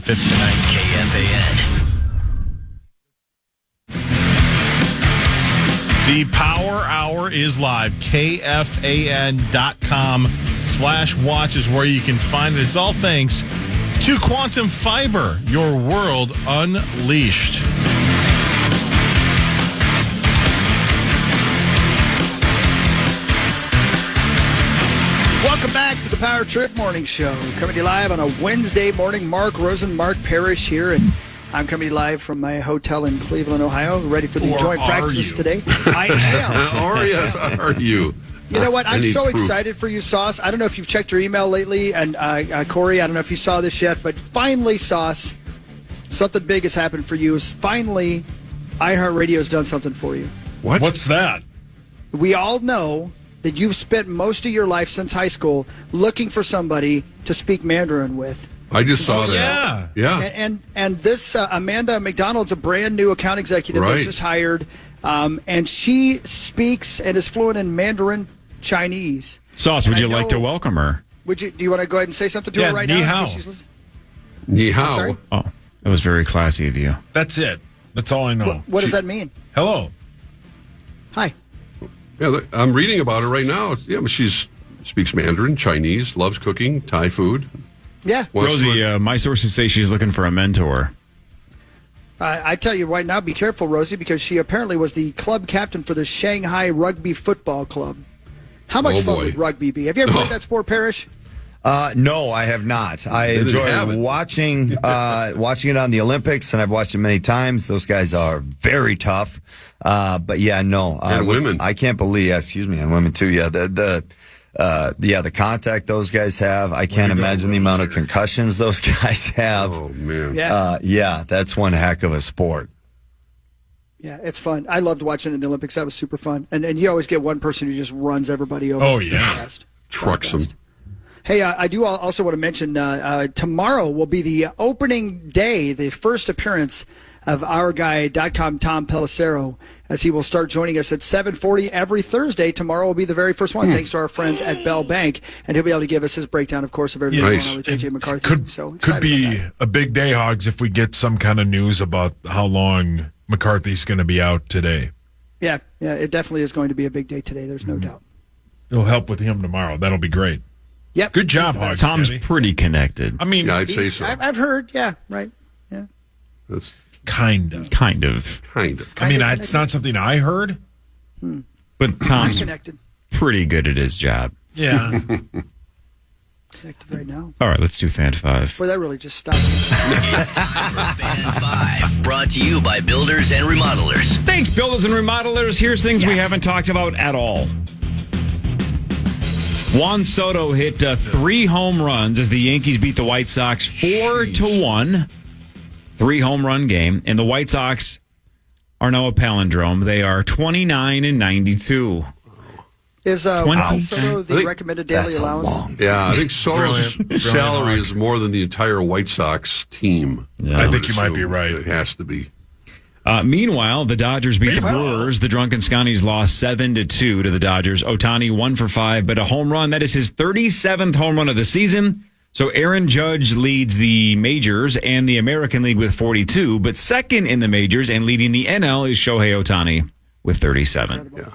59 KFAN. The Power Hour is live. KFAN.com/watch is where you can find it. It's all thanks to Quantum Fiber, your world unleashed. Welcome back to the Power Trip Morning Show. Coming to you live on a Wednesday morning. Mark Rosen, Mark Parrish here, and I'm coming to you live from my hotel in Cleveland, Ohio, ready for the joint practices today. I am. Or yes, are you? You know what? I'm so excited for you, Sauce. I don't know if you've checked your email lately, and Corey, I don't know if you saw this yet, but finally, Sauce, something big has happened for you. Finally, iHeartRadio has done something for you. What's that? We all know that you've spent most of your life since high school looking for somebody to speak Mandarin with. I just saw that. Yeah. And this Amanda McDonald's a brand new account executive that just hired, and she speaks and is fluent in Mandarin Chinese. Sauce, would you like to welcome her? Do you want to go ahead and say something to her right now? Ni hao. Ni hao. Oh, that was very classy of you. That's it. That's all I know. What does that mean? Hello. Hi. Yeah, I'm reading about her right now. Yeah, but she speaks Mandarin, Chinese, loves cooking, Thai food. Yeah. Rosie, my sources say she's looking for a mentor. I tell you right now, be careful, Rosie, because she apparently was the club captain for the Shanghai Rugby Football Club. How much fun would rugby be? Have you ever played that sport, Parrish? No, I have not. I enjoy watching it on the Olympics, and I've watched it many times. Those guys are very tough. But yeah, no. And women. I can't believe, and women too. Yeah, the contact those guys have. I can't imagine the amount of concussions those guys have. Oh, man. Yeah, that's one heck of a sport. Yeah, it's fun. I loved watching it in the Olympics. That was super fun. And you always get one person who just runs everybody over. Oh, yeah. Trucks them. Hey, I do also want to mention tomorrow will be the opening day, the first appearance of our guy, .com Tom Pelissero, as he will start joining us at 7:40 every Thursday. Tomorrow will be the very first one, thanks to our friends at Bell Bank. And he'll be able to give us his breakdown, of course, of everything going on with J.J. McCarthy. Could be a big day, Hogs, if we get some kind of news about how long McCarthy's going to be out today. Yeah, it definitely is going to be a big day today. There's no doubt. It'll help with him tomorrow. That'll be great. Yep. Good job, Hogs. Tom's pretty connected. I mean, I'd say so. I've heard. Yeah, right. Yeah. That's kind of. I mean, it's not something I heard. But Tom's connected. Pretty good at his job. Yeah. Connected right now. All right, let's do Fan 5. Boy, that really just stopped. It's time for Fan 5, brought to you by Builders and Remodelers. Thanks, Builders and Remodelers. Here's things we haven't talked about at all. Juan Soto hit 3 home runs as the Yankees beat the White Sox 4-1. 3 home run game. And the White Sox are now a palindrome. They are 29-92. Is Juan Soto the recommended daily allowance? Yeah, I think Soto's salary is more than the entire White Sox team. Yeah. I think you might be right. It has to be. Meanwhile, the Dodgers beat the Brewers. The Drunken Scotties lost 7-2 to the Dodgers. Ohtani 1 for 5, but a home run. That is his 37th home run of the season. So Aaron Judge leads the majors and the American League with 42, but second in the majors and leading the NL is Shohei Ohtani with 37. Incredible. Yeah.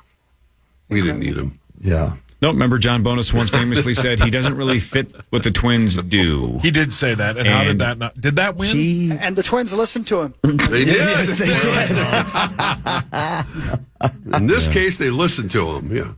We didn't need him. Yeah. No, remember John Bonus once famously said he doesn't really fit what the Twins do. He did say that. And how did that not? Did that win? And the Twins listened to him. They did. Yes, they did. In this case, they listened to him. Yeah.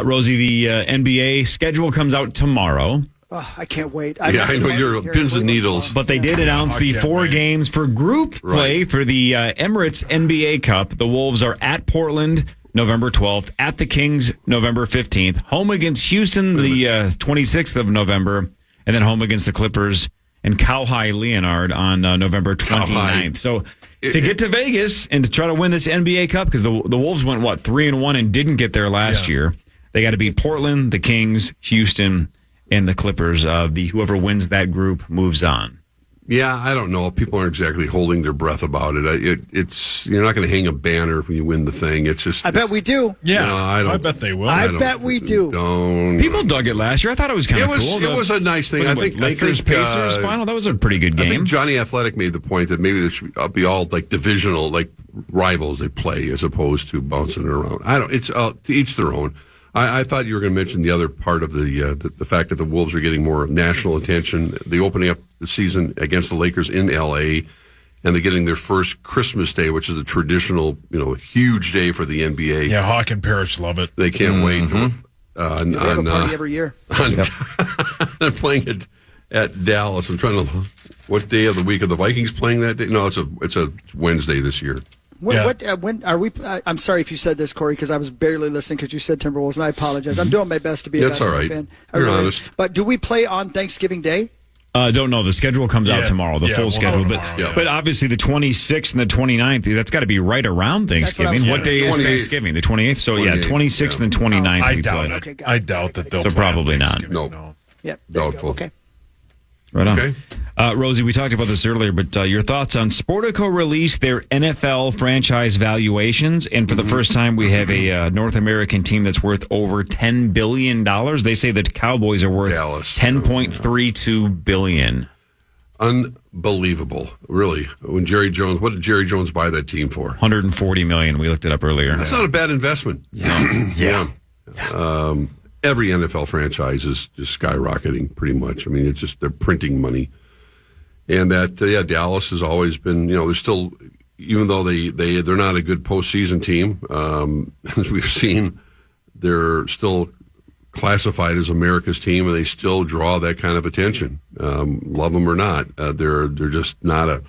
Rosie, the NBA schedule comes out tomorrow. Oh, I can't wait. I know you're pins and needles. But they did announce the 4 games for group play for the Emirates NBA Cup. The Wolves are at Portland November 12th, at the Kings November 15th, home against Houston the 26th of November, and then home against the Clippers and Kawhi Leonard on November 29th. So to get to Vegas and to try to win this NBA Cup, because the Wolves went, 3-1 and didn't get there last year, they got to beat Portland, the Kings, Houston, and the Clippers. Whoever wins that group moves on. Yeah, I don't know. People aren't exactly holding their breath about it. It's you're not going to hang a banner when you win the thing. It's just. I bet we do. Yeah, no, I bet they will. I bet we do. Don't. People dug it last year. I thought it was kind of cool. It was a nice thing. I think Lakers Pacers final. That was a pretty good game. I think Johnny Athletic made the point that maybe there should be all like divisional, like rivals they play as opposed to bouncing it around. I don't. It's to each their own. I thought you were going to mention the other part of the fact that the Wolves are getting more national attention. The opening up the season against the Lakers in L.A. and they're getting their first Christmas Day, which is a traditional, huge day for the NBA. Yeah, Hawk and Parrish love it. They can't wait. They have a party every year. They're playing it at Dallas. I'm trying to. What day of the week are the Vikings playing that day? No, it's a Wednesday this year. When are we? I'm sorry if you said this, Corey, because I was barely listening because you said Timberwolves, and I apologize. I'm doing my best to be a That's all right. fan. You're honest. But do we play on Thanksgiving Day? Don't know. The schedule comes out tomorrow, the full schedule. But obviously the 26th and the 29th, that's got to be right around Thanksgiving. What day is Thanksgiving? The 28th? So, 26th and 29th I we doubt play. it. I doubt that they'll So play probably on not. Thanksgiving, No. Yep. Doubtful. Okay. Right on. Okay. Rosie, we talked about this earlier, but your thoughts on Sportico released their NFL franchise valuations, and for the first time, we have a North American team that's worth over $10 billion. They say that Cowboys are worth $10.32 billion. Unbelievable, really. When Jerry Jones, what did Jerry Jones buy that team for? $140 million. We looked it up earlier. That's not a bad investment. Yeah. Every NFL franchise is just skyrocketing, pretty much. I mean, it's just they're printing money, and that Dallas has always been. They're still, even though they're not a good postseason team, as we've seen, they're still classified as America's team, and they still draw that kind of attention. Love them or not, they're just not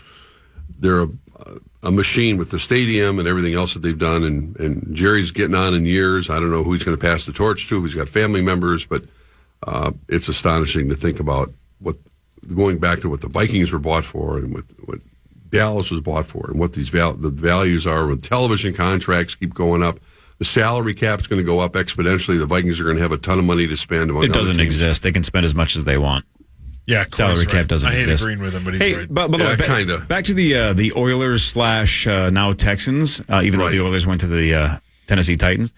they're a machine with the stadium and everything else that they've done. And Jerry's getting on in years. I don't know who he's going to pass the torch to. He's got family members, but it's astonishing to think about going back to what the Vikings were bought for and what Dallas was bought for and what the values are when television contracts keep going up. The salary cap's going to go up exponentially. The Vikings are going to have a ton of money to spend. It doesn't exist. They can spend as much as they want. Yeah, salary cap doesn't exist. I hate agreeing with him, but he's right. But kind of. Back to the Oilers / now Texans, even though the Oilers went to the Tennessee Titans.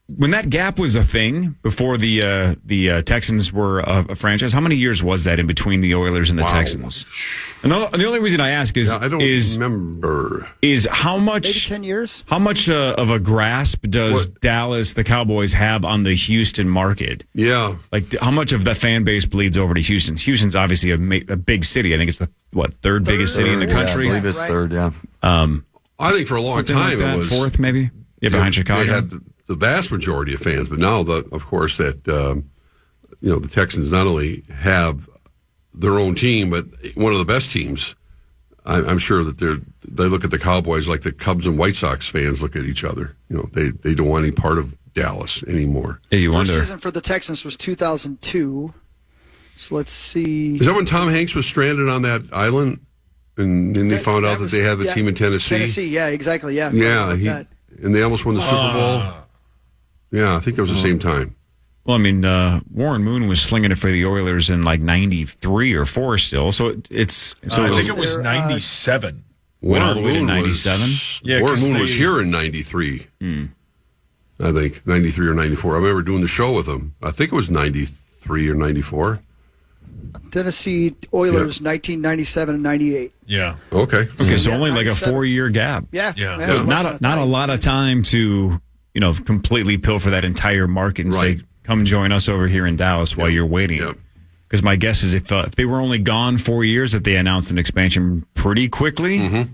When that gap was a thing before the Texans were a franchise, how many years was that in between the Oilers and the Texans? And the only reason I ask is I don't remember. Is how much maybe 10 years? How much of a grasp does Dallas, the Cowboys, have on the Houston market? Yeah, like how much of the fan base bleeds over to Houston? Houston's obviously a big city. I think it's the third biggest city in the country. I believe it's third. Yeah. I think for a long time like it was fourth, maybe. Yeah, behind Chicago. They had the vast majority of fans, but now of course that the Texans not only have their own team, but one of the best teams. I'm sure that they look at the Cowboys like the Cubs and White Sox fans look at each other. They don't want any part of Dallas anymore. Yeah, you wonder. The season for the Texans was 2002. So let's see. Is that when Tom Hanks was stranded on that island, and then they found out that they had the team in Tennessee? Tennessee, yeah, exactly, yeah. Yeah, and they almost won the Super Bowl. Yeah, I think that was the same time. Well, I mean, Warren Moon was slinging it for the Oilers in like 93 or 4 still. So I think it was 97. Went all the way to 97? Yeah, Warren Moon was here in 93. I think 93 or 94. I remember doing the show with him. I think it was 93 or 94. Tennessee Oilers, 1997 and 98. Yeah. Okay, so only like a 4-year gap. Yeah. Not a lot of time to completely pilfer that entire market and say, come join us over here in Dallas while you're waiting. Because my guess is if they were only gone 4 years, that they announced an expansion pretty quickly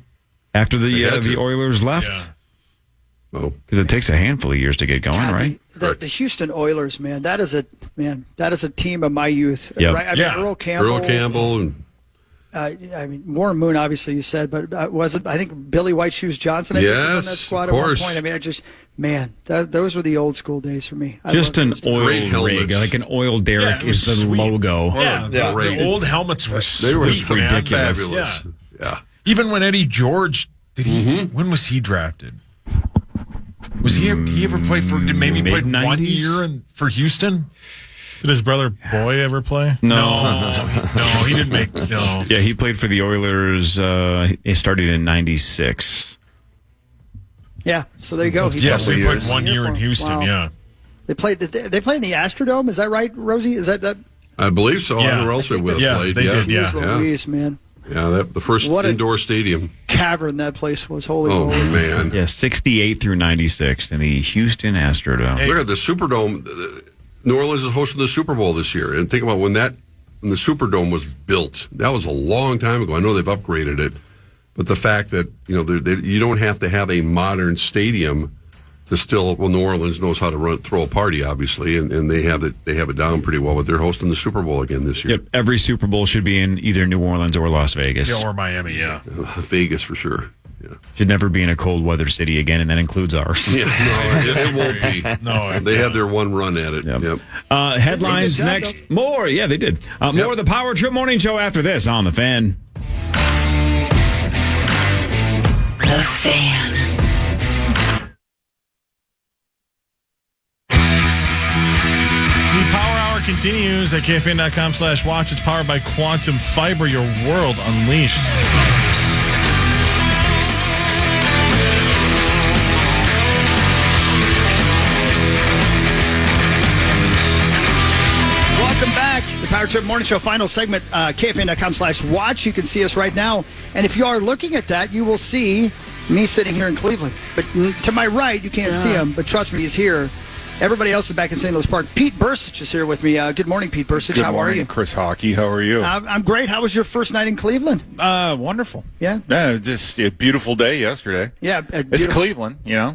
after the Oilers left. Yeah. Oh, because it takes a handful of years to get going, right? The Houston Oilers, man, that is a team of my youth. Yep. Right? I mean, Earl Campbell. And I mean, Warren Moon, obviously, you said, but was it? I think Billy White Shoes Johnson. I think, was on that squad at one point. I mean, those were the old school days for me. Just an oil rig, like an oil derrick is the sweet logo. Yeah, the old helmets were sweet. They were man. ridiculous. Yeah. Even when Eddie George when was he drafted? Was he ever play for? Did maybe played 1 year for Houston? Did his brother Boy ever play? No. No, he didn't make. No. Yeah, he played for the Oilers. He started in '96. Yeah, so there you go. Yes, they played 1 year in Houston. Wow. Yeah, They played in the Astrodome. Is that right, Rosie? Is that? I believe so. Yeah. I don't know where else they would have played. they did. Yeah. Jeez Louise, man. Yeah, the first What a indoor stadium. Cavern that place was. Holy Oh, moly. man. Yeah, 68 through '96 in the Houston Astrodome. Look at the Superdome. New Orleans is hosting the Super Bowl this year. And think about when the Superdome was built. That was a long time ago. I know they've upgraded it. But the fact that, you don't have to have a modern stadium to still, New Orleans knows how to throw a party, obviously, and they have it down pretty well. But they're hosting the Super Bowl again this year. Yep, every Super Bowl should be in either New Orleans or Las Vegas. Yeah, or Miami. Yeah, Vegas for sure. Yeah. Should never be in a cold weather city again, and that includes ours. Yeah, no, it won't be. No, They had their one run at it. Yep. Headlines Good job, next. More, yeah, they did. More of the Power Trip Morning Show after this on The Fan. The Fan. The Power Hour continues at KFAN.com/watch. It's powered by Quantum Fiber, your world unleashed. Welcome back. The Power Trip Morning Show final segment, KFAN.com/watch. You can see us right now. And if you are looking at that, you will see me sitting here in Cleveland. But to my right, you can't see him, but trust me, he's here. Everybody else is back in St. Louis Park. Pete Bercich is here with me. Good morning, Pete Bercich. Good How morning, are you? Chris Hockey. How are you? I'm great. How was your first night in Cleveland? Wonderful. Yeah? Yeah, just a beautiful day yesterday. Yeah. It's beautiful. Cleveland, Yeah?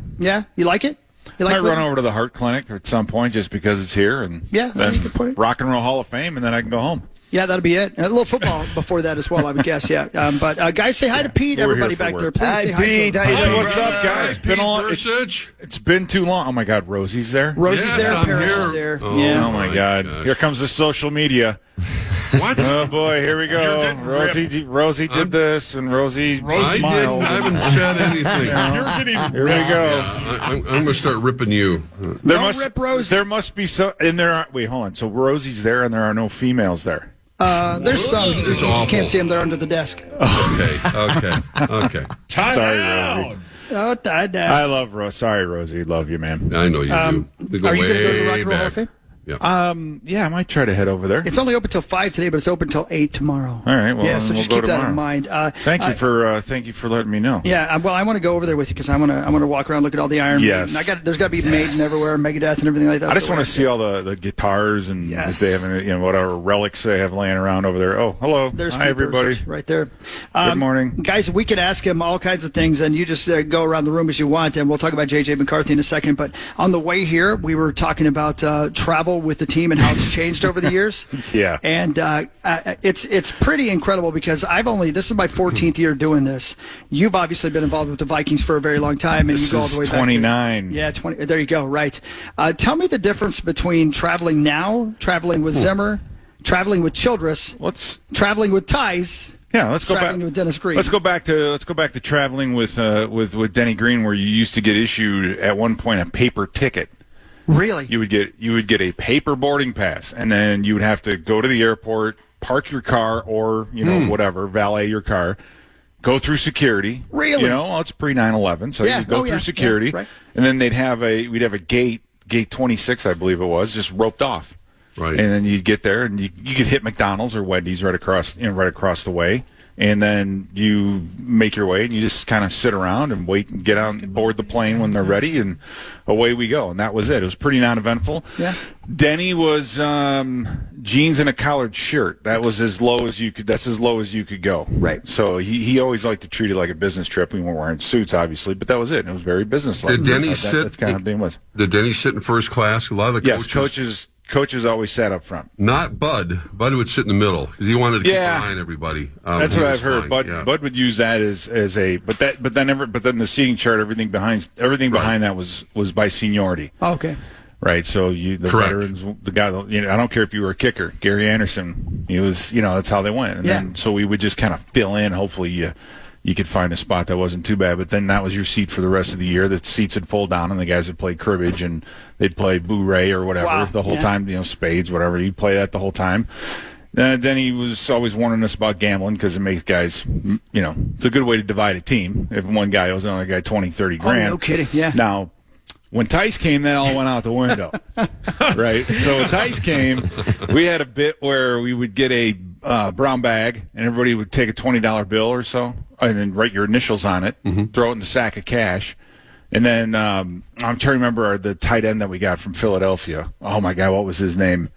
You like it? You like I run Cleveland? over to the Heart Clinic at some point just because it's here, and Yeah, then that's a good point. Rock and Roll Hall of Fame, and then I can go home. Yeah, that'll be it. And a little football before that as well, I would guess, yeah. But guys, say hi to Pete, We're everybody here for back work. there. Please Hi, say hi Pete. to How him. you doing, What's up, guys? It's been Pete on. Bercich. It's been too long. Oh my God, Rosie's there. Rosie's Yes, there, I'm Paris here. is there. Oh, Yeah. Oh my God! gosh. Here comes the social media. What? Oh boy, here we You're go. getting Rosie did this, and Rosie I smiled. haven't said anything. You're getting Here we go. I'm going to start ripping you. Don't rip Rosie. There must be so, and there are. Wait, hold on. So Rosie's there, and there are no females there. There's some. You just awful. can't see them. They're under the desk. Okay. Sorry, Rosie. Oh, die. I love Rose. Sorry, Rosie. Love you, man. I know you do. They go Are you going to go to the way Rock and Roll Hall of back. Fame? Yeah. Yeah, I might try to head over there. It's only open till 5 today, but it's open till 8 tomorrow. All right. Well, yeah, so we'll just go keep that tomorrow. in mind. Thank you for letting me know. Yeah, well, I want to go over there with you because I want to walk around, look at all the Iron Yes. Maiden. There's got to be Maiden everywhere, Megadeth, and everything like that. I just So want to see all the guitars and Yes. if they have any, whatever relics they have laying around over there. Oh, hello. There's Hi, Pete everybody. Bercich right there. Good morning. Guys, we can ask him all kinds of things, and you just go around the room as you want, and we'll talk about J.J. McCarthy in a second. But on the way here, we were talking about travel with the team and how it's changed over the years. Yeah. And it's pretty incredible because this is my 14th year doing this. You've obviously been involved with the Vikings for a very long time, and This you go all the way is back. 29. Yeah, 20. There you go. Right. Tell me the difference between traveling now, traveling with Zimmer, traveling with Childress, traveling with Tice. Yeah, let's go back. Traveling with Dennis Green. Let's go back to traveling with Denny Green, where you used to get issued at one point a paper ticket. Really? You would get a paper boarding pass, and then you would have to go to the airport, park your car, or whatever, valet your car, go through security. Really? It's pre 9/11, so Yeah. you go through security, Yeah, right. and then we'd have a gate 26, I believe it was, just roped off. Right. And then you'd get there, and you could hit McDonald's or Wendy's right across the way. And then you make your way, and you just kind of sit around and wait and get on board the plane when they're ready, and away we go. And that was it. It was pretty non-eventful. Yeah. Denny was jeans and a collared shirt. That was as low as you could. That's as low as you could go. Right. So he always liked to treat it like a business trip. We weren't wearing suits, obviously, but that was it. And it was very businesslike. Did Denny sit? That's kind of how Denny was. Did Denny sit in first class? A lot of the Yes, coaches always sat up front. Not Bud. Bud would sit in the middle because he wanted to keep an eye on everybody. That's he what was I've heard. fine, Bud would use that as a but then the seating chart, everything behind that was by seniority. Okay. Right, so the Correct. veterans, the guy, I don't care if you were a kicker, Gary Anderson, he was, that's how they went, and then so we would just kind of fill in. Hopefully, you you could find a spot that wasn't too bad. But then that was your seat for the rest of the year. The seats would fold down, and the guys would play cribbage, and they'd play boo-ray or whatever the whole time, spades, whatever. You'd play that the whole time. Then he was always warning us about gambling because it makes guys, it's a good way to divide a team. If one guy owes another guy 20, 30 grand. Oh, no kidding, yeah. Now, when Tice came, that all went out the window, right? So when Tice came, we had a bit where we would get a brown bag, and everybody would take a $20 bill or so, and then write your initials on it, throw it in the sack of cash. And then I'm trying to remember the tight end that we got from Philadelphia. Oh, my God, what was his name?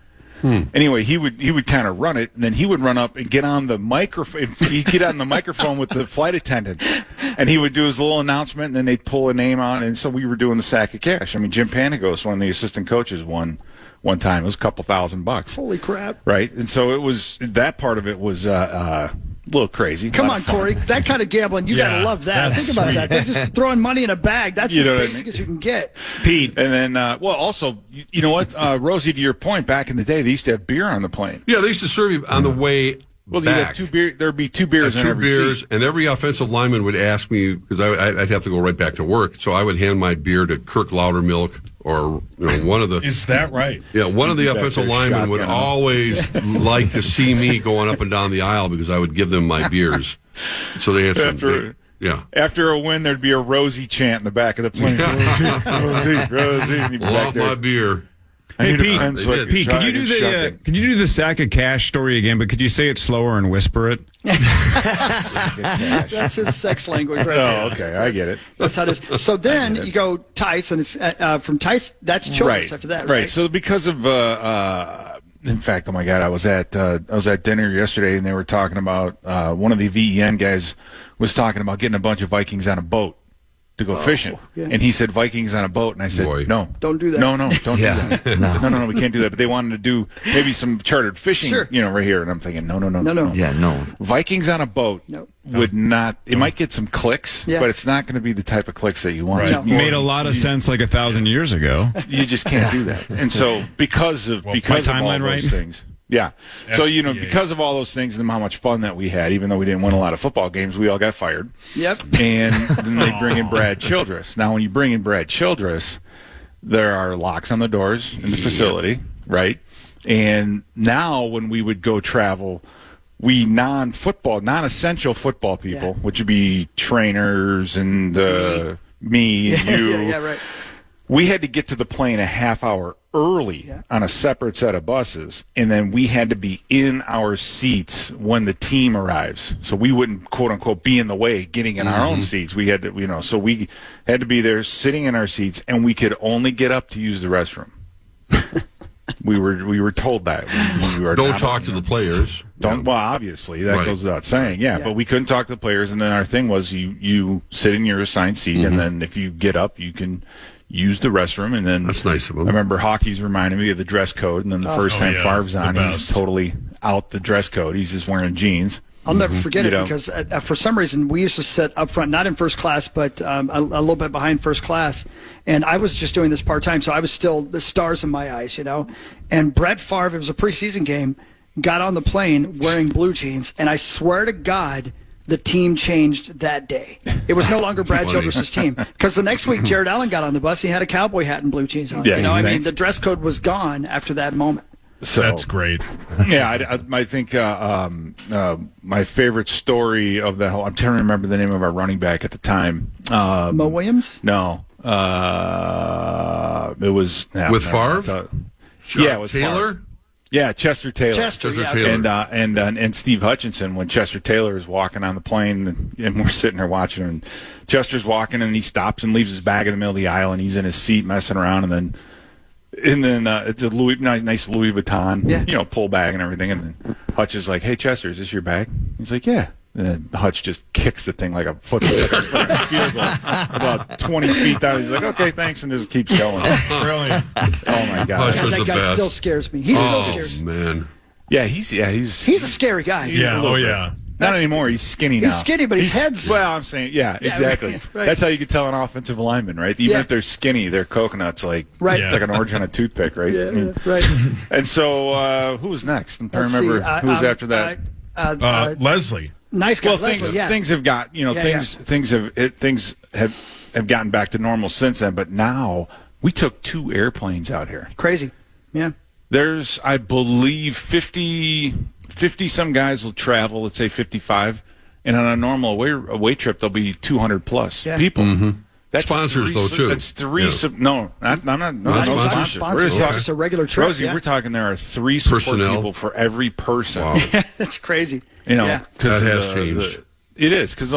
Anyway, he would kind of run it, and then he would run up and get on the microphone. He'd get on the microphone with the flight attendants, and he would do his little announcement, and then they'd pull a name out, and so we were doing the sack of cash. I mean, Jim Panagos, one of the assistant coaches, won one time. It was a couple $1,000. Holy crap! Right, and so it was that part of it was a little crazy. Come on, Corey, that kind of gambling, you gotta love that. Think about that. They're just throwing money in a bag. That's as basic as you can get. Pete, and then also, you know what, Rosie, to your point, back in the day, they used to have beer on the plane. Yeah, they used to serve you on the way. Well, back. There'd be two beers in every seat. And every offensive lineman would ask me, because I'd have to go right back to work, so I would hand my beer to Kirk Loudermilk or one of the. Is that right? Yeah, one of the offensive linemen would always like to see me going up and down the aisle because I would give them my beers. So they had some. After a win, there'd be a Rosie chant in the back of the plane. Rosie. Love my beer. Hey, Pete, could you do the sack of cash story again, but could you say it slower and whisper it? That's his sex language right there. Oh, okay, I get it. That's how it is. So then you go Tice, and it's from Tice, that's Childress after that, right? So because of, in fact, oh my God, I was at dinner yesterday, and they were talking about, one of the VEN guys was talking about getting a bunch of Vikings on a boat to go fishing. Yeah. And he said, Vikings on a boat. And I said, no. Don't do that. No, don't do that. No, we can't do that. But they wanted to do maybe some chartered fishing, right here. And I'm thinking, no. Yeah, no. Vikings on a boat would not, it might get some clicks, but it's not going to be the type of clicks that you want. Right. Made a lot of sense like 1,000 years ago. You just can't do that. And so because of all those things. Yeah. So, because of all those things and how much fun that we had, even though we didn't win a lot of football games, we all got fired. Yep. And then they bring in Brad Childress. Now, when you bring in Brad Childress, there are locks on the doors in the facility, right? And now when we would go travel, we non-essential football people, which would be trainers and me and you. Yeah, right. We had to get to the plane a half hour early on a separate set of buses, and then we had to be in our seats when the team arrives. So we wouldn't, quote unquote, be in the way getting in our own seats. We had to, so we had to be there sitting in our seats, and we could only get up to use the restroom. We were told that. Don't talk to the players. Well, obviously, that goes without saying. Yeah, but we couldn't talk to the players, and then our thing was you sit in your assigned seat, and then if you get up, you can use the restroom. And then that's nice of him. I remember hockey's reminded me of the dress code, and then the first time Favre's on, he's totally out the dress code. He's just wearing jeans. I'll never forget it because for some reason we used to sit up front, not in first class, but a little bit behind first class. And I was just doing this part-time, so I was still the stars in my eyes, And Brett Favre, it was a preseason game, got on the plane wearing blue jeans, and I swear to God, the team changed that day. It was no longer Brad Childress' team. Because the next week, Jared Allen got on the bus. He had a cowboy hat and blue jeans on. The dress code was gone after that moment. So, that's great. Yeah, I think my favorite story of the whole, I'm trying to remember the name of our running back at the time. Mo Williams? No. It was... With Favre? With Taylor? Favre. Yeah, Chester Taylor. Chester Taylor. And Steve Hutchinson, when Chester Taylor is walking on the plane, and we're sitting there watching him, and Chester's walking, and he stops and leaves his bag in the middle of the aisle, and he's in his seat messing around, and then it's a nice Louis Vuitton, pull bag and everything, and then Hutch is like, "Hey, Chester, is this your bag?" He's like, "Yeah." And then Hutch just kicks the thing like a football, field goal, about 20 feet down. He's like, "Okay, thanks," and just keeps going. Really? Oh my God! That guy still scares me. He still scares me. Man. Yeah, he's a scary guy. Yeah. Oh yeah. Not anymore. He's skinny now. He's skinny, but his head's... Well, I'm saying, exactly. Right. That's how you can tell an offensive lineman, right? Even if they're skinny, they're coconuts, like an orange on a toothpick, right? Right. And so, who was next? I'm trying to remember who was after that. Leslie. Nice guy. Well, Leslie, things have got things have gotten back to normal since then. But now we took 2 airplanes out here. Crazy. Yeah. There's, I believe, 50 some guys will travel. Let's say 55, and on a normal away trip, there'll be 200 plus people. Mm-hmm. That's sponsors, though, too. That's 3. Yeah. No, I'm not. No sponsors. We're just talking just a regular trip. Rosie, we're talking. There are 3 support Personnel. people for every person. Wow. That's crazy. Because that has changed. It is because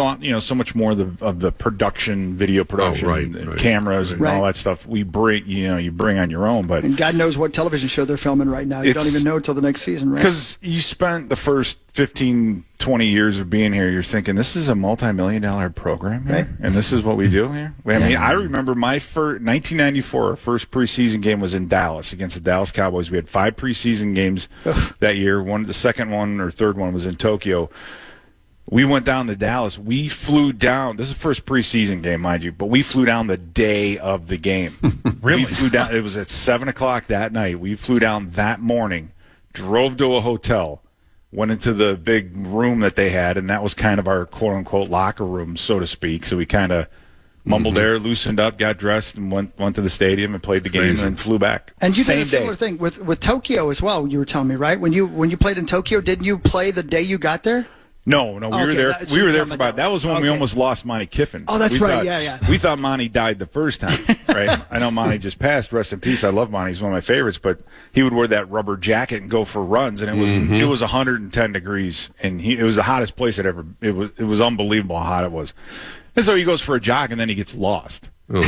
so much more of the production, video production, right. cameras, and Right. all that stuff we bring. You bring on your own, but And God knows what television show they're filming right now. You don't even know until the next season, right? because you spent the first 15, 20 years of being here, you're thinking this is a multi-million-dollar program here, Right. and this is what we do here. I mean, I remember my 1994 our first preseason game was in Dallas against the Dallas Cowboys. We had 5 preseason games that year. The second one or third one was in Tokyo. We went down to Dallas. We flew down. This is the first preseason game, mind you, but we flew down the day of the game. Really? We flew down. It was at 7:00 that night. We flew down that morning, drove to a hotel, went into the big room that they had, and that was kind of our quote-unquote locker room, so to speak. So we kind of mumbled there, loosened up, got dressed, and went to the stadium and played the game, and then flew back. And you did Same a similar day. thing with Tokyo as well. You were telling me, right? When you played in Tokyo, didn't you play the day you got there? No, we Okay, were there. that's- We were there you're for talking about. about That was when we Dallas. almost lost Monty Kiffin. Oh, that's We right. thought- Yeah. We thought Monty died the first time, right? I know Monty just passed. Rest in peace. I love Monty. He's one of my favorites. But he would wear that rubber jacket and go for runs, and it was 110 degrees, and it was the hottest place it ever. It was unbelievable how hot it was. And so he goes for a jog, and then he gets lost. And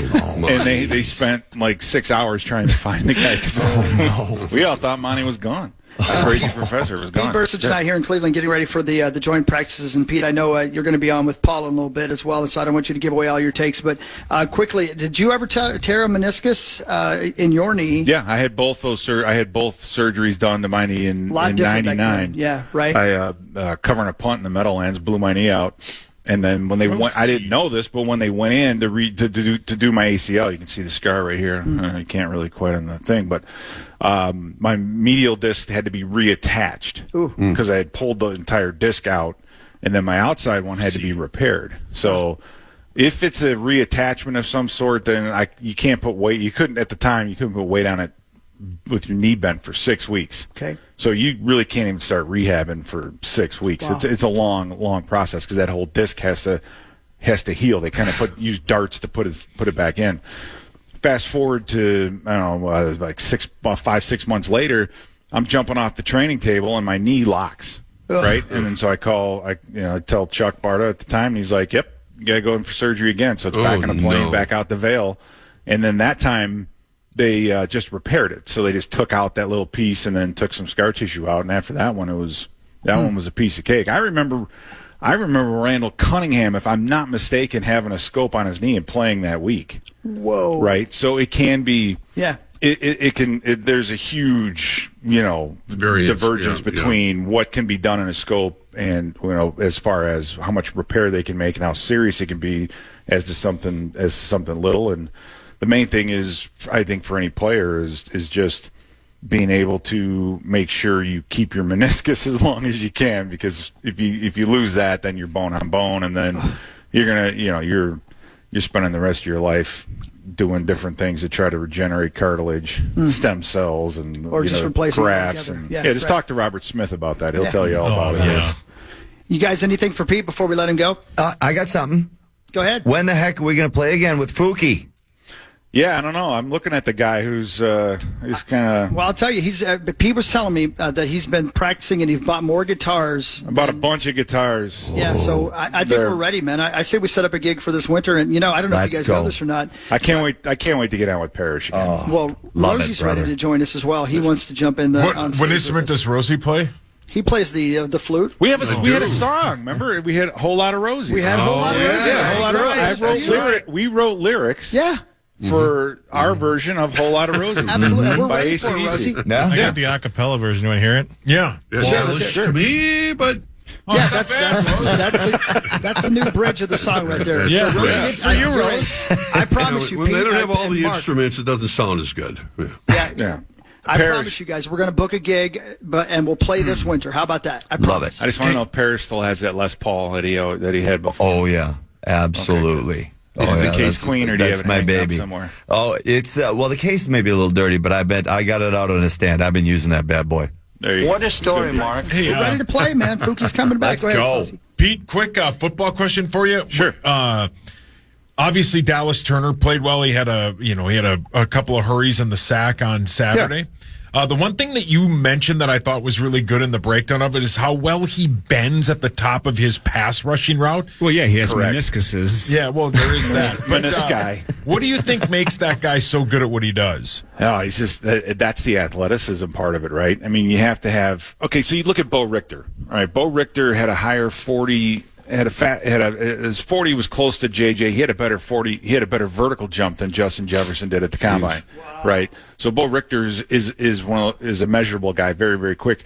they spent like 6 hours trying to find the guy because we all thought Monty was gone. The crazy professor was gone. Pete Bercich and I here in Cleveland getting ready for the joint practices. And Pete, I know you're going to be on with Paul in a little bit as well, so I don't want you to give away all your takes. But quickly, did you ever tear a meniscus in your knee? Yeah, I had both those. I had both surgeries done to my knee in Lot different back then. '99. Yeah, right. I covering a punt in the Meadowlands blew my knee out. And then when they went, I didn't know this, but when they went in to do my ACL, you can see the scar right here. You can't really quite on the thing, but my medial disc had to be reattached because I had pulled the entire disc out, and then my outside one had to be repaired. So if it's a reattachment of some sort, then you can't put weight. You couldn't at the time. You couldn't put weight on it with your knee bent for 6 weeks. Okay. So you really can't even start rehabbing for 6 weeks. Wow. It's a long process because that whole disc has to heal. They kind of use darts to put it back in. Fast forward to I don't know like 5, 6 months later, I'm jumping off the training table and my knee locks. Right, and then so I tell Chuck Barta at the time, and he's like, "Yep, you gotta go in for surgery again." So it's back on a plane, back out the Vale, and then that time. They just repaired it, so they just took out that little piece and then took some scar tissue out. And after that one, one was a piece of cake. I remember Randall Cunningham, if I'm not mistaken, having a scope on his knee and playing that week. Whoa! Right, so it can be. Yeah. There's a huge divergence between what can be done in a scope and as far as how much repair they can make and how serious it can be as to something little. And the main thing is, I think, for any player is just being able to make sure you keep your meniscus as long as you can, because if you lose that, then you're bone on bone, and then you're spending the rest of your life doing different things to try to regenerate cartilage, stem cells, and or just replacing grafts. it altogether. And just talk to Robert Smith about that. He'll tell you all about it. Yeah. You guys, anything for Pete before we let him go? I got something. Go ahead. When the heck are we going to play again with Fuki? Yeah, I don't know. I'm looking at the guy who's kind of. Well, I'll tell you, Pete was telling me that he's been practicing and he bought more guitars. About a bunch of guitars. Yeah, so I think we're ready, man. I say we set up a gig for this winter, and I don't know if you guys know this or not. I can't wait to get out with Parrish again. Well, Rosie's ready to join us as well. He wants to jump in. What instrument does Rosie play? He plays the flute. We had a song. Remember, we had a whole lot of Rosie. We had a whole lot of Rosie. Yeah, a whole lot of Rosie. We wrote lyrics. Yeah. For our version of Whole Lot of Roses. Absolutely. We're by ready for it, AC/DC. Rosie. I got the a cappella version. You want to hear it? Yeah. To me, but Yeah, that's the new bridge of the song right there. Yeah. So, Rosie, For you, Rose. I promise you, when Pete, they don't have all the Mark, instruments, it doesn't sound as good. Yeah. I promise you guys, we're going to book a gig, and we'll play this winter. How about that? I Love it. I just want to know if Parrish still has that Les Paul that he had before. Oh yeah, absolutely. Okay, is the case clean, or do you have it my hanging up baby somewhere? Oh, it's the case may be a little dirty, but I bet I got it out on a stand. I've been using that bad boy. There you go. What a story, Mark. Hey, We're ready to play, man. Pookie's coming back. Let's go. Pete, quick football question for you. Sure. Obviously, Dallas Turner played well. He had a couple of hurries in the sack on Saturday. The one thing that you mentioned that I thought was really good in the breakdown of it is how well he bends at the top of his pass rushing route. Well, yeah, he has Correct. meniscuses. Yeah, well, there is that. Menisci. What do you think makes that guy so good at what he does? Oh, he's just that's the athleticism part of it, right? I mean, you have to have. Okay, so you look at Bo Richter. All right, Bo Richter had a higher 40. His 40 was close to JJ. He had a better 40. He had a better vertical jump than Justin Jefferson did at the combine. Wow. Right. So Bo Richter is a measurable guy, very, very quick,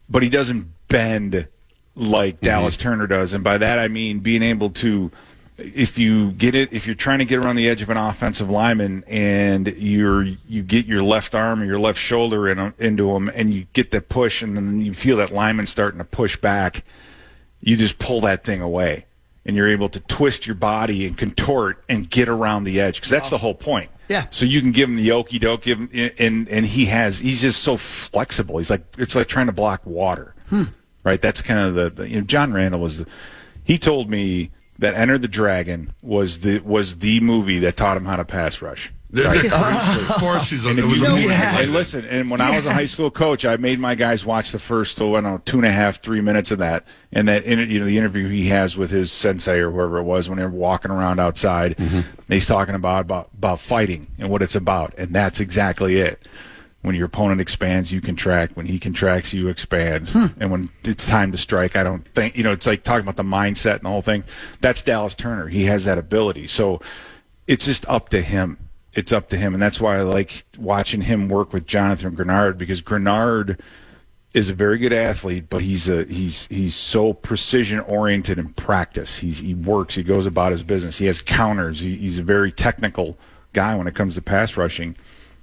but he doesn't bend like Dallas Turner does. And by that I mean being able to, if you're trying to get around the edge of an offensive lineman and you get your left arm or your left shoulder into him and you get that push and then you feel that lineman starting to push back. You just pull that thing away, and you're able to twist your body and contort and get around the edge because that's the whole point. Yeah. So you can give him the okie doke, and he's just so flexible. It's like trying to block water, right? That's kind of the John Randall he told me that Enter the Dragon was the movie that taught him how to pass rush. Right. Of course, And listen, and when I was a high school coach, I made my guys watch the first, 2.5, 3 minutes of that, and that the interview he has with his sensei or whoever it was when they were walking around outside. And he's talking about fighting and what it's about, and that's exactly it. When your opponent expands, you contract. When he contracts, you expand. And when it's time to strike, I don't think it's like talking about the mindset and the whole thing. That's Dallas Turner. He has that ability, so it's just up to him. It's up to him, and that's why I like watching him work with Jonathan Grenard because Grenard is a very good athlete, but he's so precision oriented in practice. He works, he goes about his business. He has counters. He's a very technical guy when it comes to pass rushing,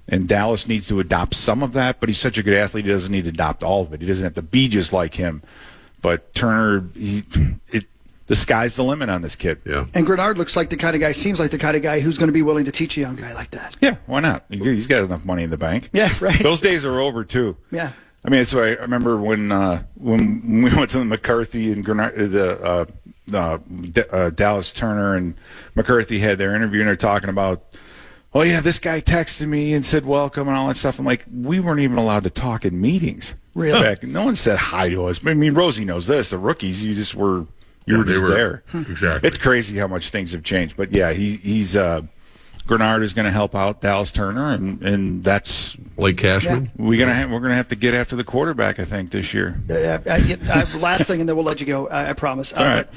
and Dallas needs to adopt some of that. But he's such a good athlete, he doesn't need to adopt all of it. He doesn't have to be just like him. But Turner, the sky's the limit on this kid. Yeah. And Grenard seems like the kind of guy who's going to be willing to teach a young guy like that. Yeah, why not? He's got enough money in the bank. Yeah, right. Those days are over too. Yeah. I mean, that's why I remember when we went to the McCarthy and Grenard, Dallas Turner and McCarthy had their interview and they're talking about, oh yeah, this guy texted me and said welcome and all that stuff. I'm like, we weren't even allowed to talk in meetings. Really? No one said hi to us. I mean, Rosie knows this. The rookies, you just were. You were just there. Exactly. It's crazy how much things have changed. But yeah, he's Grenard is going to help out Dallas Turner, and that's Blake Cashman. Yeah. We're gonna have to get after the quarterback, I think, this year. Last thing, and then we'll let you go. I promise. All right.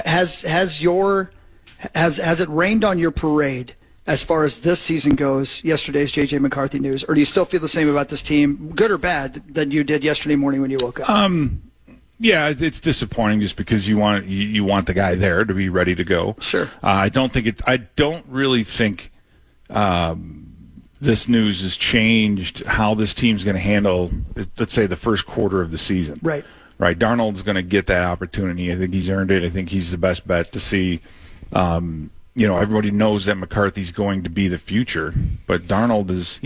Has it rained on your parade as far as this season goes? Yesterday's J.J. McCarthy news, or do you still feel the same about this team, good or bad, than you did yesterday morning when you woke up? Yeah, it's disappointing just because you want the guy there to be ready to go. Sure. I don't really think this news has changed how this team's going to handle, let's say, the first quarter of the season. Right. Right. Darnold's going to get that opportunity. I think he's earned it. I think he's the best bet to see. Everybody knows that McCarthy's going to be the future, but Darnold this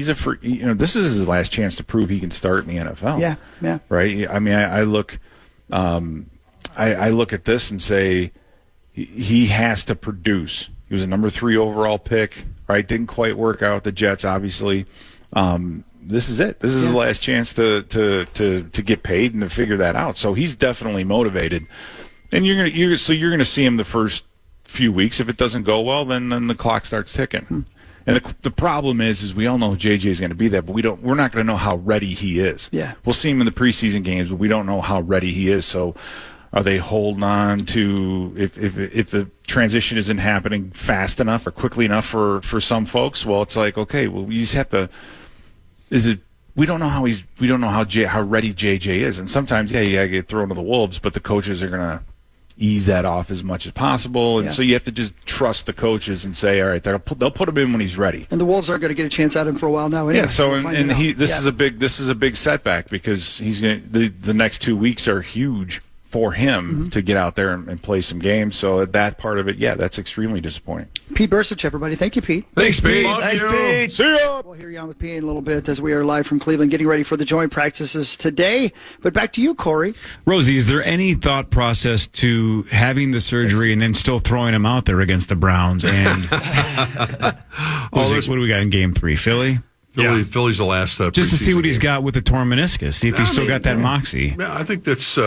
is his last chance to prove he can start in the NFL. Yeah. Yeah. Right. I mean, I look. I look at this and say he has to produce. He was a number 3 overall pick, right? Didn't quite work out with the Jets, obviously. This is it. This is his last chance to get paid and to figure that out. So he's definitely motivated. And you're gonna see him the first few weeks. If it doesn't go well, then the clock starts ticking. And the problem is we all know JJ is going to be there, but we're not going to know how ready he is. Yeah. We'll see him in the preseason games, but we don't know how ready he is. So are they holding on to if the transition isn't happening fast enough or quickly enough for some folks? Well, it's like, okay, well, you just have to. We don't know how ready JJ is, and sometimes you gotta get thrown to the wolves, but the coaches are gonna ease that off as much as possible. And so you have to just trust the coaches and say, all right, they'll put him in when he's ready. And the Wolves aren't going to get a chance at him for a while now. Anyway. Yeah. So this is a big setback because he's going the next 2 weeks are huge for him to get out there and play some games. So that part of it, that's extremely disappointing. Pete Bercich, everybody. Thank you, Pete. Thanks, Pete. Thanks, Pete. See ya. We'll hear you on with Pete in a little bit as we are live from Cleveland, getting ready for the joint practices today. But back to you, Corey. Rosie, is there any thought process to having the surgery and then still throwing him out there against the Browns? And what do we got in Game 3? Philly? Philly's the last just to see what he's got with the torn meniscus. See if he's still got that moxie. Yeah, I think that's.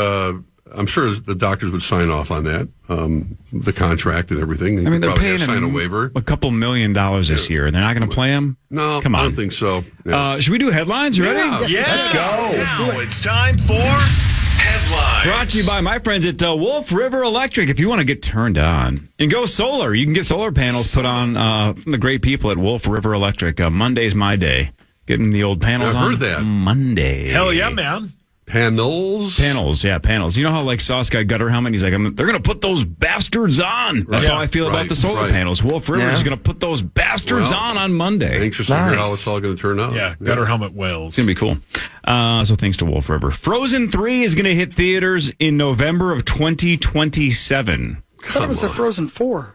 I'm sure the doctors would sign off on that, the contract and everything. I mean, they're paying sign him a waiver. a couple $1 million this year, and they're not going to play him? No, come on. I don't think so. Yeah. Should we do headlines? You ready? Let's go. Now it's time for headlines. Brought to you by my friends at Wolf River Electric. If you want to get turned on and go solar, you can get solar panels put on from the great people at Wolf River Electric. Monday's my day. Getting the old panels on. I've heard that. Monday. Hell yeah, man. Panels. You know how like Sauce got gutter helmet? He's like, they're going to put those bastards on. That's how I feel about the solar panels. Wolf River is going to put those bastards on Monday. Anxious to hear how it's all going to turn out. Yeah, gutter helmet whales. It's going to be cool. So thanks to Wolf River. Frozen 3 is going to hit theaters in November of 2027. I thought it was the Frozen 4.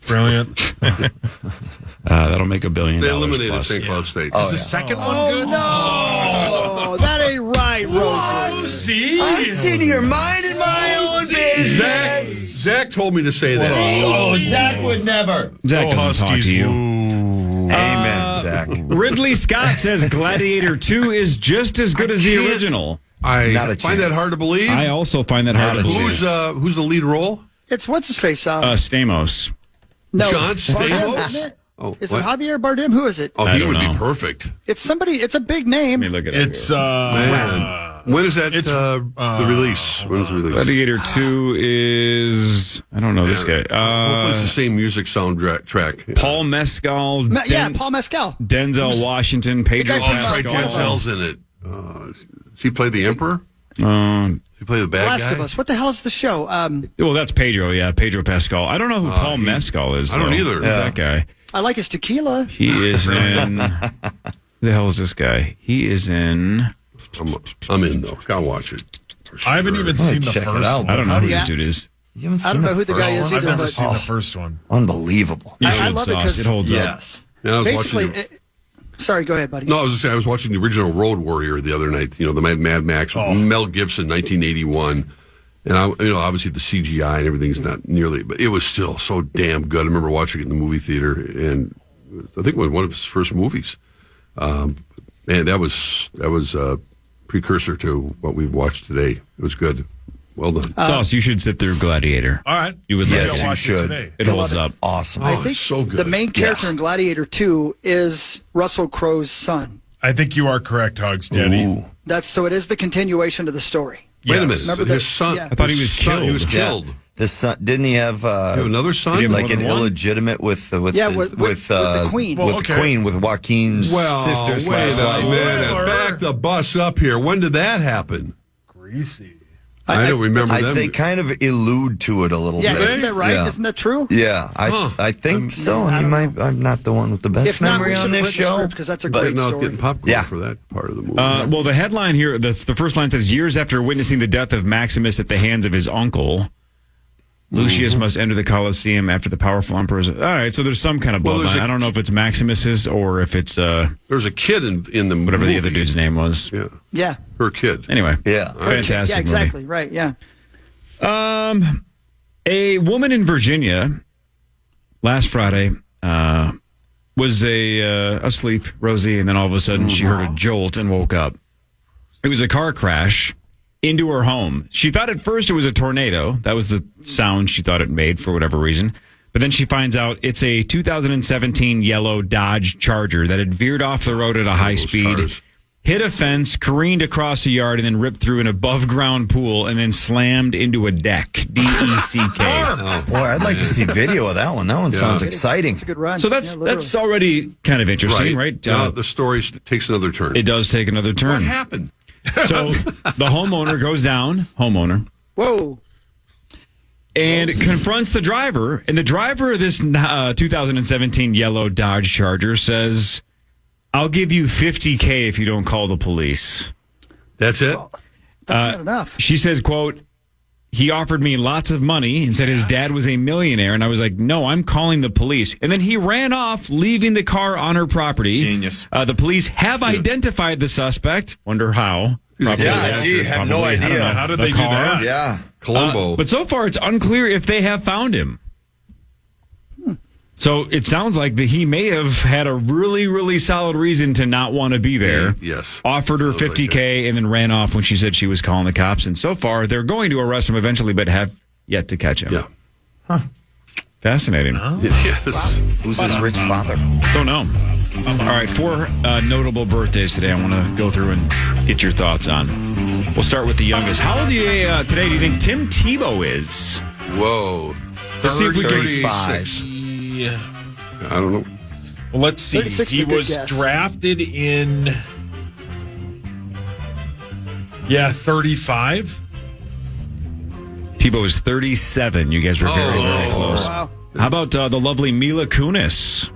Brilliant. That'll make $1 billion. They eliminated plus. St. Cloud State. Is the second one good? No, that ain't right, Rosie. See? I'm sitting here minding my own business. Zach told me to say that. Oh, Zach would never. Zach doesn't talk to you. Amen, Zach. Ridley Scott says Gladiator 2 is just as good as the original. I Not a find chance. that hard to believe. I also find that hard to believe. Who's the lead role? It's what's his face? Stamos. No, John Bardem, Stamos? isn't it? Oh, Is what? it Javier Bardem? Who is it? Oh, I he don't would know. be perfect. It's somebody. It's a big name. Let me look at it. It's Man. When is that the release? When is the release? Gladiator 2 is, I don't know this guy. Hopefully it's the same music soundtrack. Yeah. Paul Mescal. Paul Mescal. Denzel Washington. Pedro guy from, That's right, Pascal. Denzel's in it. Does he play the Emperor? Does he play the bad Last guy? of Us. What the hell is the show? Well, that's Pedro. Yeah, Pedro Pascal. I don't know who Paul Mescal is. I don't though. either. Who's Yeah. that guy? I like his tequila. He is in. Who the hell is this guy? He is in. I'm in, though. Gotta watch it. I haven't even seen the check first it out. one. I don't know who Yeah. this dude is. You haven't I don't seen know who the guy is I've either. never But seen the first one. Unbelievable. You I should, love it Sauce. 'cause- It holds up. Yes. Yeah, I was basically, watching. sorry, go ahead, buddy. No, I was just saying, I was watching the original Road Warrior the other night. You know, the Mad Max, Mel Gibson, 1981, and obviously the CGI and everything's not nearly, but it was still so damn good. I remember watching it in the movie theater, and I think it was one of his first movies. And that was a precursor to what we've watched today. It was good. Well done. Sauce, you should sit through Gladiator. All right. You would Yes, like you watch should. it today. it. It holds up. Awesome. I Oh, think it's so good. the main character in Gladiator 2 is Russell Crowe's son. I think you are correct, Hugs, Daddy. Ooh. So it is the continuation of the story. Wait a minute. Remember his that- son. yeah. I thought he was his son- He was killed. killed. The son, didn't he have You have another son? Did he have like more an than one? illegitimate with the with the Queen. with Well, okay. Queen with Joaquin's sister wait slash a wife. minute. Back the bus up here. When did that happen? Greasy. I don't remember them. They kind of allude to it a little Yeah, bit. isn't that right? Yeah. Isn't that true? Yeah, I think so. I You don't might. I'm not the one with the best If not, we memory should on have this written the show script because that's a but- great No, story. getting popcorn Yeah. for that part of the movie. Well, the headline here, the first line says, years after witnessing the death of Maximus at the hands of his uncle, Lucius must enter the Colosseum after the powerful emperor's... All right, so there's some kind of Well, there's bloodline. a- I don't know if it's Maximus's or if it's There was a kid in the whatever movie. the other dude's name was. Yeah, Yeah. her kid. Anyway, Yeah. fantastic Yeah, exactly. Right. Yeah. movie. A woman in Virginia last Friday was asleep, Rosie, and then all of a sudden she heard a jolt and woke up. It was a car crash into her home. She thought at first it was a tornado. That was the sound she thought it made for whatever reason. But then she finds out it's a 2017 yellow Dodge Charger that had veered off the road at a high Those speed, cars. hit a fence, careened across a yard, and then ripped through an above-ground pool and then slammed into a deck. D-E-C-K. Boy, I'd like to see video of that one. That one sounds exciting. It's a good run. So that's Yeah, literally. that's already kind of interesting, right? Now the story takes another turn. It does take another What turn. happened? So the homeowner goes down. Homeowner. Whoa. and confronts the driver. And the driver of this 2017 yellow Dodge Charger says, "I'll give you $50K if you don't call the police." That's it? Well, that's not enough. She says, quote, "He offered me lots of money and said his dad was a millionaire." And I was like, "No, I'm calling the police." And then he ran off, leaving the car on her property. Genius. The police have identified the suspect. Wonder how. Probably Yeah, gee, have no I don't idea. know. How did The they do car. that? Yeah. Colombo. But so far, it's unclear if they have found him. So it sounds like that he may have had a really, really solid reason to not want to be there. Yes. Offered her Sounds like $50K and then ran off when she said she was calling the cops. And so far, they're going to arrest him eventually, but have yet to catch him. Yeah. Fascinating. Yes. Who's his rich father? Don't know. All right, 4 notable birthdays today I want to go through and get your thoughts on. We'll start with the youngest. How old today do you think Tim Tebow is? Whoa. Let's see if we can... 35. Yeah. I don't know. Well, let's see. 36 is He a good was guess. drafted in 35. Tebow is 37. You guys were very, very close. Wow. How about the lovely Mila Kunis?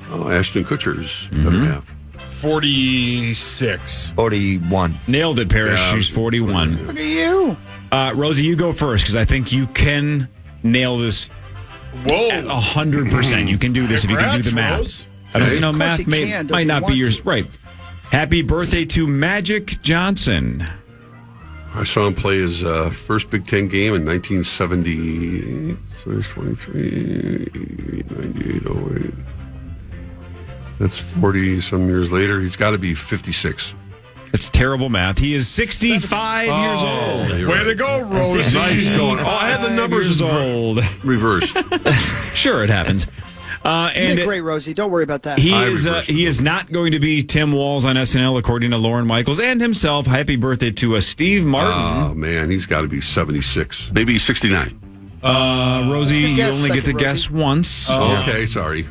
Oh, Ashton Kutcher's better half. 46. 41. Nailed it, Parrish. Yeah. She's 41. Look at you. Rosie, you go first because I think you can nail this Whoa. 100%. You can do this if you can do the math. Rose. I don't, Okay. know, Of course math he can. Does might he not be want yours. to? Right. Happy birthday to Magic Johnson. I saw him play his first Big Ten game in 1970. So he's 23, 98, 08. That's 40-some years later. He's got to be 56. That's terrible math. He is 65 years old. you're Way right. to go, Rose. Nice going. Oh, I had the numbers Years old. reversed. Sure, it happens. You And did great, Rosie. Don't worry about that. he I is reversed he it. is not going to be Tim Walz on SNL, according to Lauren Michaels and himself. Happy birthday to Steve Martin. Oh, man, he's got to be 76. Maybe 69. Rosie, you guess, only get to second, guess once. Okay, sorry.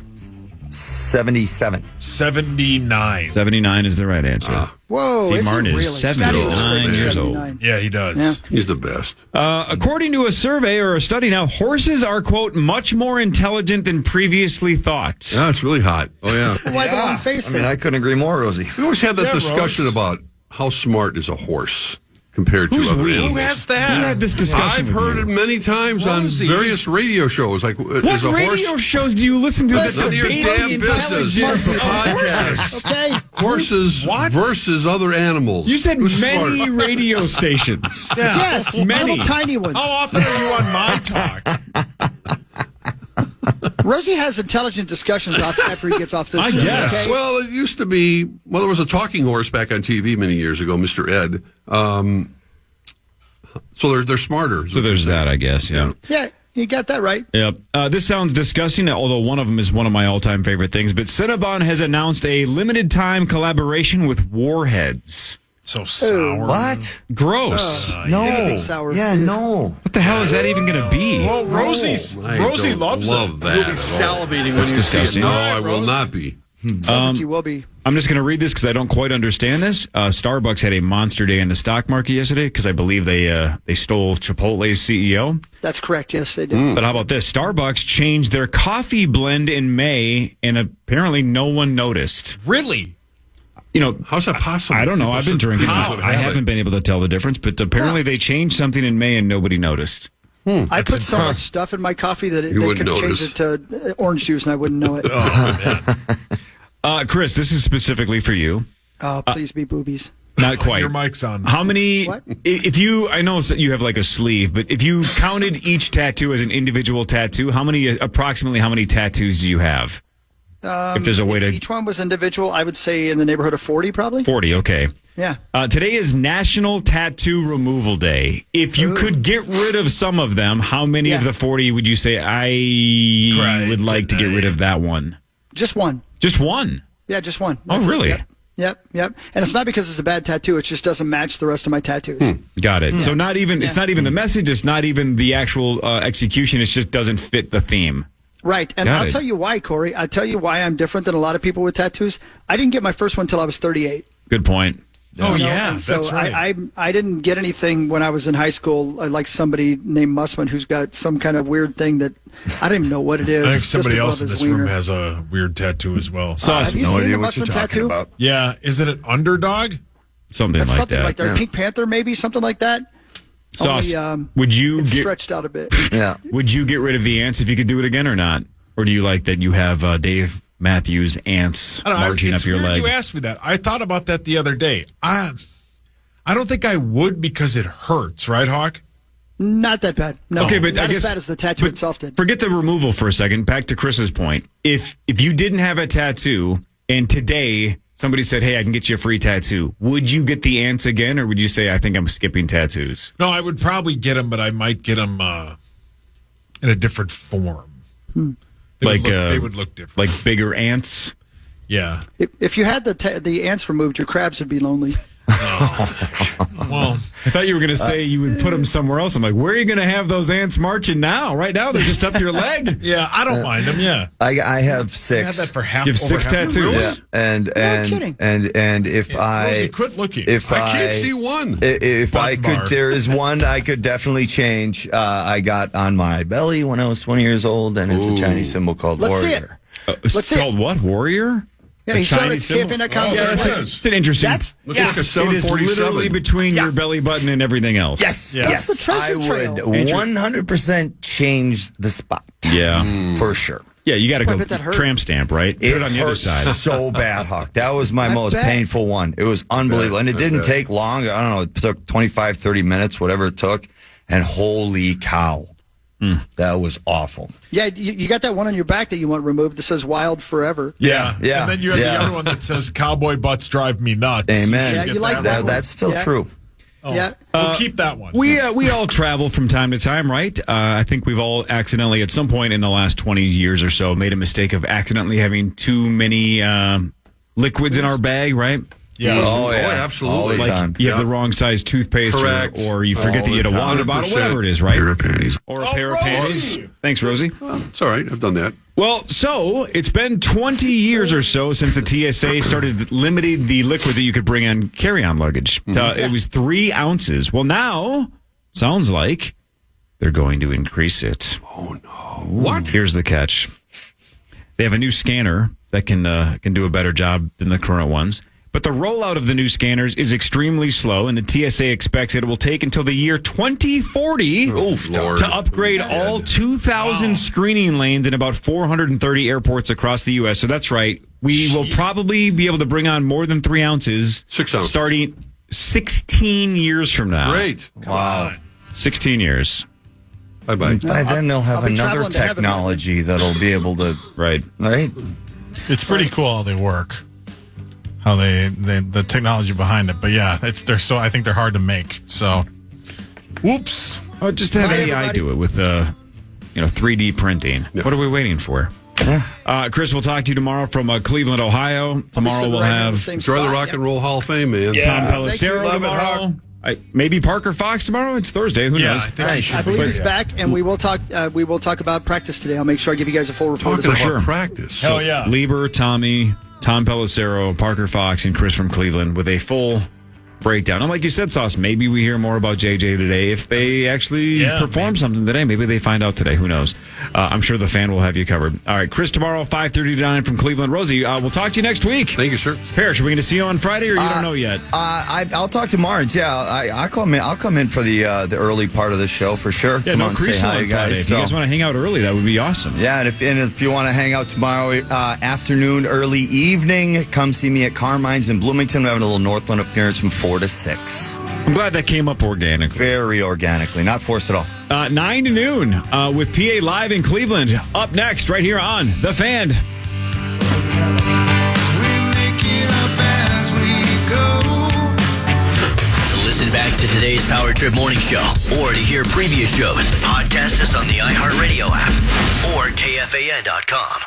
77. 79. 79 is the right answer. Whoa, Steve is Martin it is really? 79 That is years really old. 79. Yeah, he does. Yeah. He's the best. According to a survey or a study now, horses are, quote, much more intelligent than previously thought. Yeah, it's really hot. Oh, yeah. Why the long face I mean, then? I couldn't agree more, Rosie. We always had that Yeah, discussion Rose. about how smart is a horse compared Who's to other we? animals. Who has We that? had this discussion. I've heard it many times Rosie. on various radio shows. Like, What is a radio horse shows do you listen to? Listen, none of your debate damn the business? intelligence of Podcasts. Okay. Horses What? versus other animals. You said Who's many smart? radio stations. Yes, Many. little tiny ones. How often are you on my talk? Rosie has intelligent discussions after he gets off this I show. guess. Okay? Well, it used to be. Well, there was a talking horse back on TV many years ago, Mr. Ed. So they're smarter. So there's that, I guess. Yeah. Yeah, you got that right. Yep. This sounds disgusting, although one of them is one of my all-time favorite things. But Cinnabon has announced a limited-time collaboration with Warheads. So sour. What? Gross. No. Anything sour. Yeah, no. What the hell is that even going to be? Well, Rosie don't loves love it. that. You'll be at all. salivating That's disgusting. No, I will not be. Sounds like you will be. I'm just going to read this because I don't quite understand this. Starbucks had a monster day in the stock market yesterday because I believe they stole Chipotle's CEO. That's correct. Yes, they do. But how about this? Starbucks changed their coffee blend in May, and apparently no one noticed. Really? You know, How's that possible? I don't know. I've been drinking. How? I haven't been able to tell the difference, but apparently they changed something in May and nobody noticed. I put so much stuff in my coffee that they wouldn't could change notice. it to orange juice and I wouldn't know it. Chris, this is specifically for you. Oh, please be boobies. Not quite. Your mic's on. How many? What? If you, I know you have like a sleeve, but if you counted each tattoo as an individual tattoo, approximately how many tattoos do you have? If there's a way to. Each one was individual. I would say in the neighborhood of 40, probably. 40, okay. Yeah. Today is National Tattoo Removal Day. If you could get rid of some of them, how many of Yeah. the 40 would you say, I Right, would like to get rid of that one? Just one. Just one? Yeah, just one. Oh, That's it. really? Yep. And it's not because it's a bad tattoo. It just doesn't match the rest of my tattoos. Got it. So not even it's not even the message. It's not even the actual execution. It just doesn't fit the theme. Right. And Got I'll it. tell you why, Corey. I'll tell you why I'm different than a lot of people with tattoos. I didn't get my first one until I was 38. Good point. Oh, You know? yeah, And so that's right. I didn't get anything when I was in high school, like somebody named Mussman who's got some kind of weird thing that I don't even know what it is. I think just somebody above else in his this room wiener. has a weird tattoo as well. Have you no seen idea the what you're Mussman talking tattoo? about. Yeah, is it an underdog? Something That's like something that. like that. Pink Panther, maybe something like that. Sauce, Only, would you it's get stretched out a bit. Yeah. would you get rid of the ants if you could do it again or not? Or do you like that you have Dave Matthews ants I don't know. marching It's up your weird leg? you asked me that. I thought about that the other day. I don't think I would because it hurts, right, Hawk? Not that bad. No, Okay, but not I guess as bad as the tattoo but itself did. Forget the removal for a second. Back to Chris's point. If you didn't have a tattoo and today somebody said, "Hey, I can get you a free tattoo," would you get the ants again, or would you say, "I think I'm skipping tattoos"? No, I would probably get them, but I might get them in a different form. They would look different. Like bigger ants. Yeah. If you had the ants removed, your crabs would be lonely. Well, I thought you were going to say you would put them somewhere else. I'm like, where are you going to have those ants marching now? Right now, they're just up your leg. yeah, I don't mind them. Yeah. I have I 6. had that for half. You have over 6 half my tattoos? wrist. Yeah, and kidding. and if Rosie, quit looking. if I can't see one. If I Button bar. could, there is one I could definitely change. I got on my belly when I was 20 years old, and it's a Chinese symbol called Let's see it. warrior. It's Let's see it. called what? Warrior? Yeah, A he showed it Chinese at symbol? KFAN.com. Oh, Yeah, it that's is. It's an interesting. That's Looks like a It is 747. literally between your belly button and everything else. Yes, Yeah. yes, That's the treasure I trail. would 100% change the spot. Yeah. For sure. Yeah, you got to Boy, I go bet that hurt. tramp stamp, right? Put it on the other hurt side. so bad, Huck. That was my I most bet. painful one. It was unbelievable. And it didn't take long. I don't know. It took 25, 30 minutes, whatever it took. And holy cow. That was awful. Yeah, you got that one on your back that you want removed that says "Wild Forever." Yeah. And then you have the other one that says "Cowboy butts drive me nuts." Amen. Yeah, should you get like that that one. one. That's still Yeah. true. Yeah. We'll keep that one. We all travel from time to time, right? I think we've all accidentally, at some point in the last 20 years or so, made a mistake of accidentally having too many liquids in our bag, right? Yeah. Oh, yeah. absolutely. All the Like time. you have the wrong size toothpaste, Correct. or you forget All to get a the water time. bottle, whatever it is, right? Pair of panties. Or a pair of panties. Thanks, Rosie. It's all right. I've done that. Well, so it's been 20 years or so since the TSA started limiting the liquid that you could bring on carry-on luggage. It was 3 ounces. Well, now sounds like they're going to increase it. Oh, no. What? Here's the catch: they have a new scanner that can do a better job than the current ones. But the rollout of the new scanners is extremely slow, and the TSA expects it will take until the year 2040 Lord. to upgrade all 2,000 screening lanes in about 430 airports across the U.S. So that's right. We will probably be able to bring on more than 3 ounces 6 ounces. starting 16 years from now. Great. Wow. 16 years. Bye-bye. By then they'll have I'll be another traveling to heaven. technology that'll be able to, Right. right? It's pretty cool how they work, how they the technology behind it. But yeah, I think they're hard to make. So, whoops. Oh, just to have Bye, AI everybody. do it with 3D printing. What are we waiting for? Chris, we'll talk to you tomorrow from Cleveland, Ohio. Tomorrow Sitting we'll right in the have same Enjoy the spot, Rock and Roll Hall of Fame, man. Tom Thank you. Pelissero Love it, tomorrow. Maybe Parker Fox tomorrow. It's Thursday. Who Yeah, knows? I think he should I believe be. he's back, and we will talk. We will talk about practice today. I'll make sure I give you guys a full report. Talking as well. about practice. Hell yeah. Lieber, Tommy, Tom Pelissero, Parker Fox, and Chris from Cleveland with a full breakdown. And like you said, Sauce, maybe we hear more about JJ today. If they actually perform something today, maybe they find out today. Who knows? I'm sure the fan will have you covered. All right, Chris tomorrow, 5:30 to 9 from Cleveland. Rosie, we'll talk to you next week. Thank you, sir. Parrish, are we going to see you on Friday, or you don't know yet? I'll talk to Marge. Yeah, I'll come in for the early part of the show for sure. Yeah, come no on, say crease hi, on you Friday. guys. If you guys want to hang out early, that would be awesome. Yeah, and if you want to hang out tomorrow afternoon, early evening, come see me at Carmine's in Bloomington. We're having a little Northland appearance from 4 to 6. I'm glad that came up organically. Very organically, not forced at all. 9 to noon with PA Live in Cleveland. Up next, right here on The Fan. To listen back to today's Power Trip Morning Show or to hear previous shows, podcast us on the iHeartRadio app or KFAN.com.